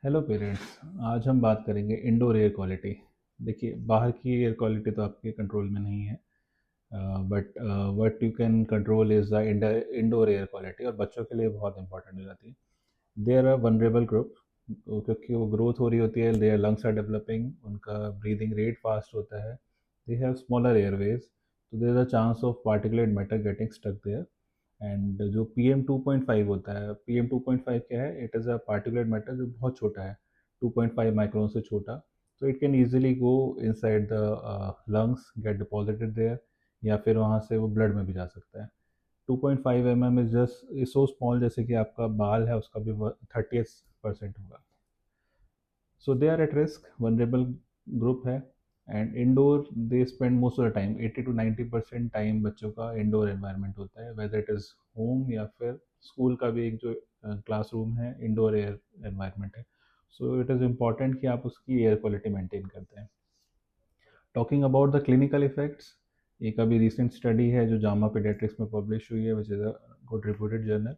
Hello parents. आज हम बात करेंगे इंडोर एयर क्वालिटी। देखिए, बाहर की एयर क्वालिटी तो आपके कंट्रोल में नहीं है, but what you can control is the indoor air quality, और बच्चों के लिए बहुत इंपॉर्टेंट हो जाती है। They are a vulnerable group, क्योंकि वो ग्रोथ हो रही होती है, देयर लंग्स आर डेवलपिंग, उनका ब्रीदिंग रेट फास्ट होता है, दे हैव स्मॉलर एयरवेज, तो there is a chance of particulate matter getting stuck there. And जो PM2.5 होता है, PM2.5 क्या है? It is a particulate matter जो बहुत छोटा है, 2.5 माइक्रोन से छोटा। तो it can easily go inside the lungs, get deposited there, या फिर वहाँ से वो ब्लड में भी जा सकता है। 2.5 mm is just is so small, जैसे कि आपका बाल है उसका भी 30% होगा। So they are at risk, vulnerable group है। And indoor they spend most of the time, 80 to 90% time बच्चों का इंडोर एनवायरनमेंट होता है, वेदर इट इज़ होम या फिर स्कूल का भी एक जो क्लासरूम है इंडोर एयर एनवायरनमेंट है। सो इट इज़ इम्पॉर्टेंट कि आप उसकी एयर क्वालिटी मेंटेन करते हैं। Talking about the clinical effects, एक अभी रिसेंट स्टडी है जो जामा पीडियाट्रिक्स में पब्लिश हुई है, which is a good reported journal,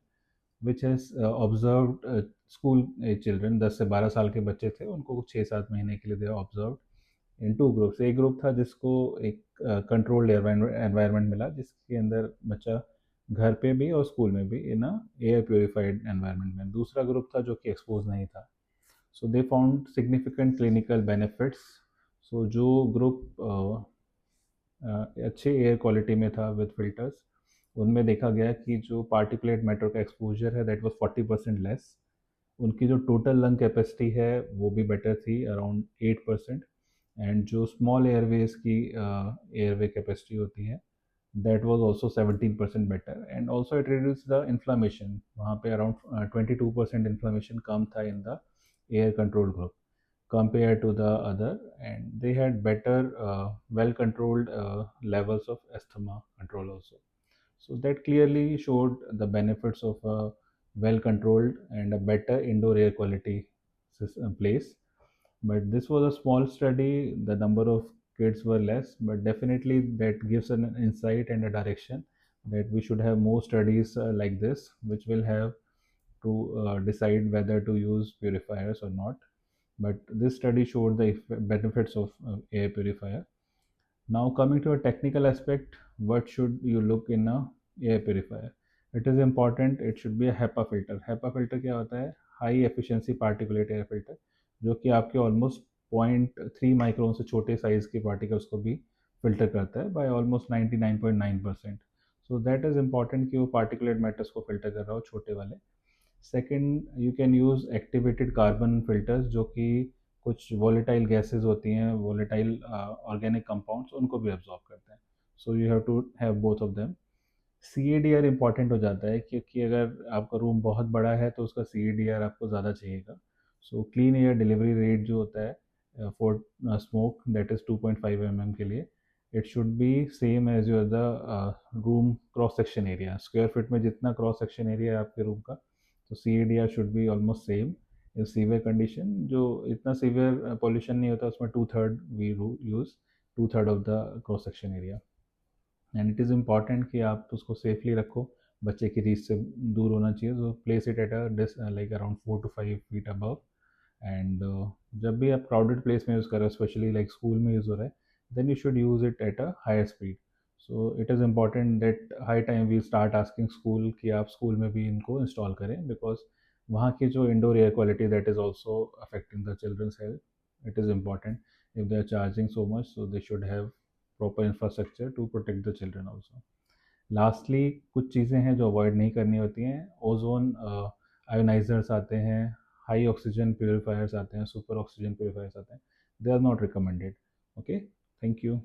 which has observed school children, 10 से 12 साल के बच्चे थे, उनको 6-7 महीने के लिए they observe in two groups. एक ग्रुप था जिसको एक कंट्रोल्ड एनवायरनमेंट मिला, जिसके अंदर बच्चा घर पे भी और स्कूल में भी इन एयर प्योरीफाइड एनवायरनमेंट में। दूसरा ग्रुप था जो कि एक्सपोज नहीं था। So they found significant clinical benefits. So जो ग्रुप अच्छे एयर क्वालिटी में था विद फिल्टर्स, उनमें देखा गया कि जो पार्टिकुलेट मैटर का एक्सपोजर है दैट वाज 40% लेस। उनकी जो टोटल लंग कैपेसिटी है वो भी बेटर थी, अराउंड 8%। एंड जो स्मॉल एयरवेज की एयरवे कैपेसिटी होती है that was also 17% better. And also it reduce the inflammation, वहाँ पे अराउंड 22% इन्फ्लामेशन कम था in the air control group compared to the other, and they had better well controlled levels of asthma control also. So that clearly showed the benefits of a well controlled and a better indoor air quality place. But this was a small study, the number of kids were less, but definitely that gives an insight and a direction that we should have more studies like this, which will have to decide whether to use purifiers or not. But this study showed the benefits of air purifier. Now coming to a technical aspect, what should you look in a air purifier? It is important, it should be a HEPA filter. HEPA filter क्या होता है? High efficiency particulate air filter, जो कि आपके almost 0.3 micron से छोटे size के particles को भी फिल्टर करता है by almost 99.9%। So that is important कि वो पार्टिकुलेट मैटर्स को फिल्टर कर रहा हो, छोटे वाले। Second, you can use activated carbon filters, जो कि कुछ वॉलेटाइल गैसेस होती हैं, वॉलेटाइल ऑर्गेनिक कंपाउंड्स, उनको भी एब्जॉर्ब करते हैं। So you have to have both of them. CADR important हो जाता है, क्योंकि अगर आपका रूम बहुत बड़ा है तो उसका CADR आपको ज़्यादा चाहिएगा। So clean air delivery rate जो होता है for smoke, that is 2.5 mm के लिए, it should be same as your the room cross section area. Square feet में जितना क्रॉस सेक्शन एरिया है आपके रूम का, तो CADR should be almost same. In severe condition, जो इतना सीवियर पॉल्यूशन नहीं होता, उसमें 2/3 we use, 2/3 of the cross section area. And it is important कि आप उसको सेफली रखो, बच्चे की रीच से दूर होना चाहिए। तो place it at a like around 4 to 5 feet above. And जब भी आप क्राउडेड प्लेस में यूज़ कर रहे हो, स्पेशली लाइक स्कूल में यूज़ हो रहा है, then you should use it at a higher speed. So it is important that high time we start asking school कि आप स्कूल में भी इनको इंस्टॉल करें, बिकॉज वहाँ की जो indoor air quality that is also affecting the children's health. It is important, if they are charging so much, so they should have proper infrastructure to protect the children also. Lastly, कुछ चीज़ें हैं जो avoid नहीं करनी होती हैं। Ozone आयोनाइजर्स आते हैं, हाई ऑक्सीजन प्योरीफायर्स आते हैं, सुपर ऑक्सीजन प्योरीफायर्स आते हैं, they are not recommended. Okay, thank you.